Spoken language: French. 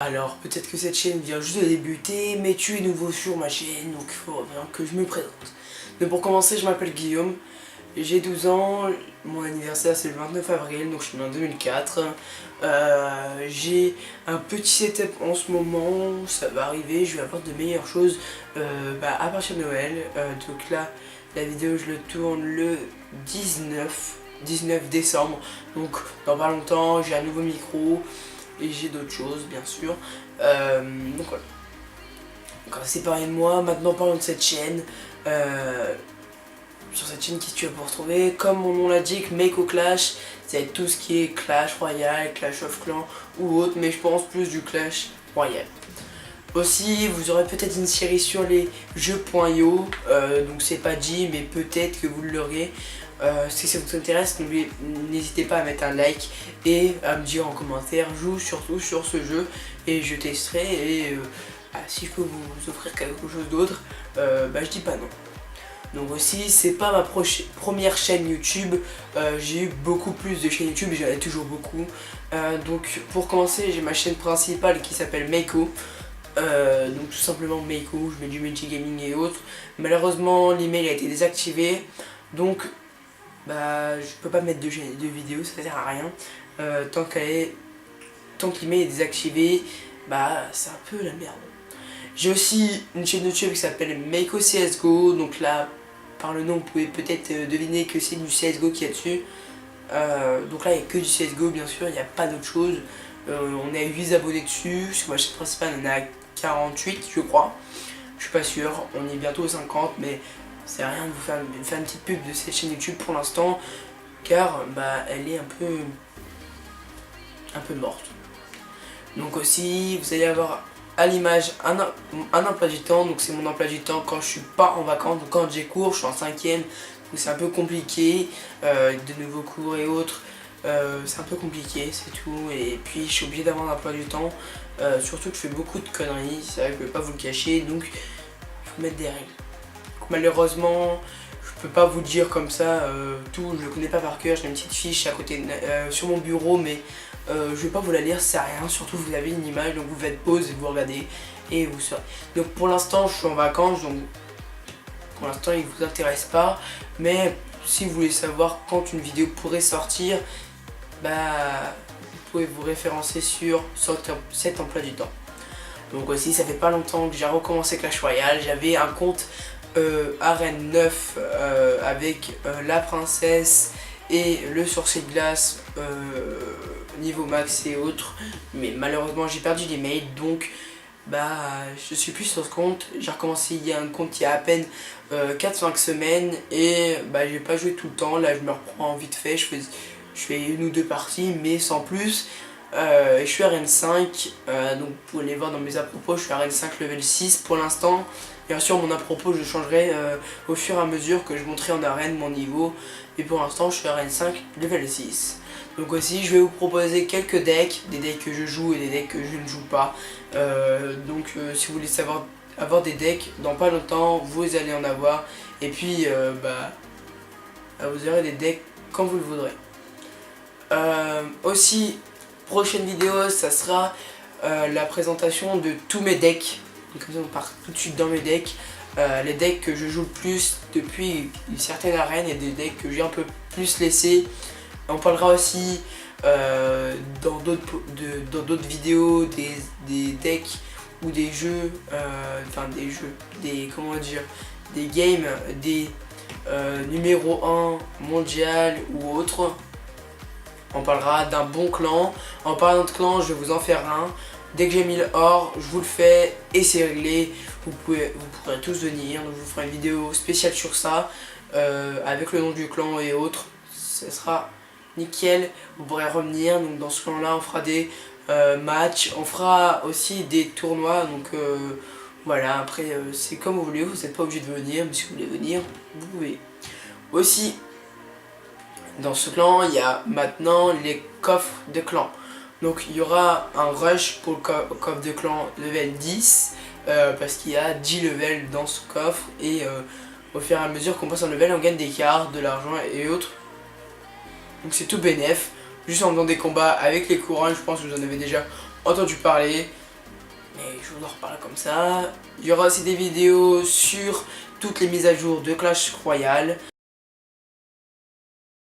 Alors, peut-être que cette chaîne vient juste de débuter, mais tu es nouveau sur ma chaîne, donc il faut bien que je me présente. Donc pour commencer, je m'appelle Guillaume, j'ai 12 ans, mon anniversaire c'est le 29 avril, donc je suis né en 2004. J'ai un petit setup en ce moment, ça va arriver, je vais avoir de meilleures choses à partir de Noël. Donc là, la vidéo je le tourne le 19 décembre, donc dans pas longtemps, j'ai un nouveau micro. Et j'ai d'autres choses bien sûr. Donc voilà. Donc séparez de moi, maintenant parlons de cette chaîne. Sur cette chaîne, qu'est-ce que tu vas pouvoir retrouver? Comme mon nom l'indique, Make au Clash. C'est tout ce qui est Clash Royale, Clash of Clans ou autre, mais je pense plus du Clash Royale. Aussi, vous aurez peut-être une série sur les jeux.io, donc c'est pas dit, mais peut-être que vous l'aurez. Si ça vous intéresse, n'hésitez pas à mettre un like et à me dire en commentaire, joue surtout sur ce jeu et je testerai et si je peux vous offrir quelque chose d'autre, je dis pas non. Donc aussi, c'est pas ma première chaîne YouTube, j'ai eu beaucoup plus de chaînes YouTube et j'en ai toujours beaucoup. Donc pour commencer, j'ai ma chaîne principale qui s'appelle Meiko. Donc tout simplement Meiko, je mets du multigaming et autres. Malheureusement, l'email a été désactivé, donc je peux pas mettre de vidéos, ça sert à rien. Tant que l'email est désactivé, c'est un peu la merde. J'ai aussi une chaîne YouTube qui s'appelle Meiko CSGO, donc là, par le nom, vous pouvez peut-être deviner que c'est du CSGO qu'il y a dessus. Donc là, il n'y a que du CSGO, bien sûr, il n'y a pas d'autre chose. On est à 8 abonnés dessus, sur ma chaîne principale, on est à 48, je crois. Je suis pas sûr, on est bientôt aux 50, mais c'est rien de vous faire une petite pub de cette chaîne YouTube pour l'instant, car elle est un peu morte. Donc aussi, vous allez avoir à l'image un emploi du temps, donc c'est mon emploi du temps quand je suis pas en vacances, donc quand j'ai cours, je suis en 5ème, donc c'est un peu compliqué, de nouveaux cours et autres, c'est un peu compliqué, c'est tout, et puis je suis obligé d'avoir un emploi du temps, surtout que je fais beaucoup de conneries, c'est vrai que je vais pas vous le cacher, donc il faut mettre des règles. Donc, malheureusement, je peux pas vous dire comme ça tout, je le connais pas par cœur, j'ai une petite fiche à côté sur mon bureau, mais je vais pas vous la lire, ça sert à rien, surtout vous avez une image, donc vous faites pause et vous regardez et vous saurez. Donc pour l'instant je suis en vacances, donc pour l'instant il vous intéresse pas, mais si vous voulez savoir quand une vidéo pourrait sortir, vous pouvez vous référencer sur cet emploi du temps. Donc aussi ça fait pas longtemps que j'ai recommencé Clash Royale, j'avais un compte arène 9 avec la princesse et le sorcier de glace niveau max et autres, mais malheureusement j'ai perdu les mails, donc je suis plus sur ce compte. J'ai recommencé il y a un compte il y a à peine 4-5 semaines et j'ai pas joué tout le temps. Là je me reprends vite fait, je fais une ou deux parties mais sans plus. Je suis arène 5, donc vous pouvez les voir dans mes à propos, je suis arène 5 level 6 pour l'instant. Bien sûr mon à propos je changerai au fur et à mesure que je monterai en arène mon niveau, et pour l'instant je suis arène 5 level 6. Donc aussi je vais vous proposer quelques decks, des decks que je joue et des decks que je ne joue pas. Si vous voulez avoir des decks, dans pas longtemps vous allez en avoir, et puis vous aurez des decks quand vous le voudrez. Aussi, prochaine vidéo, ça sera la présentation de tous mes decks. Donc comme ça on part tout de suite dans mes decks. Les decks que je joue le plus depuis une certaine arène et des decks que j'ai un peu plus laissés. On parlera aussi dans d'autres vidéos des decks ou des jeux, des games, des numéro 1 mondial ou autre. On parlera d'un bon clan. En parlant de clan, je vais vous en faire un. Dès que j'ai mis le or, je vous le fais et c'est réglé. Vous pourrez tous venir. Donc je vous ferai une vidéo spéciale sur ça, avec le nom du clan et autres. Ce sera nickel. Vous pourrez revenir. Donc dans ce clan là, on fera des matchs. On fera aussi des tournois. Donc voilà, après c'est comme vous voulez. Vous n'êtes pas obligé de venir, mais si vous voulez venir, vous pouvez. Aussi, dans ce clan, il y a maintenant les coffres de clan. Donc il y aura un rush pour le coffre de clan level 10, parce qu'il y a 10 levels dans ce coffre, et au fur et à mesure qu'on passe en level, on gagne des cartes, de l'argent et autres. Donc c'est tout bénef, juste en faisant des combats avec les couronnes, je pense que vous en avez déjà entendu parler. mais je vous en reparle comme ça. Il y aura aussi des vidéos sur toutes les mises à jour de Clash Royale.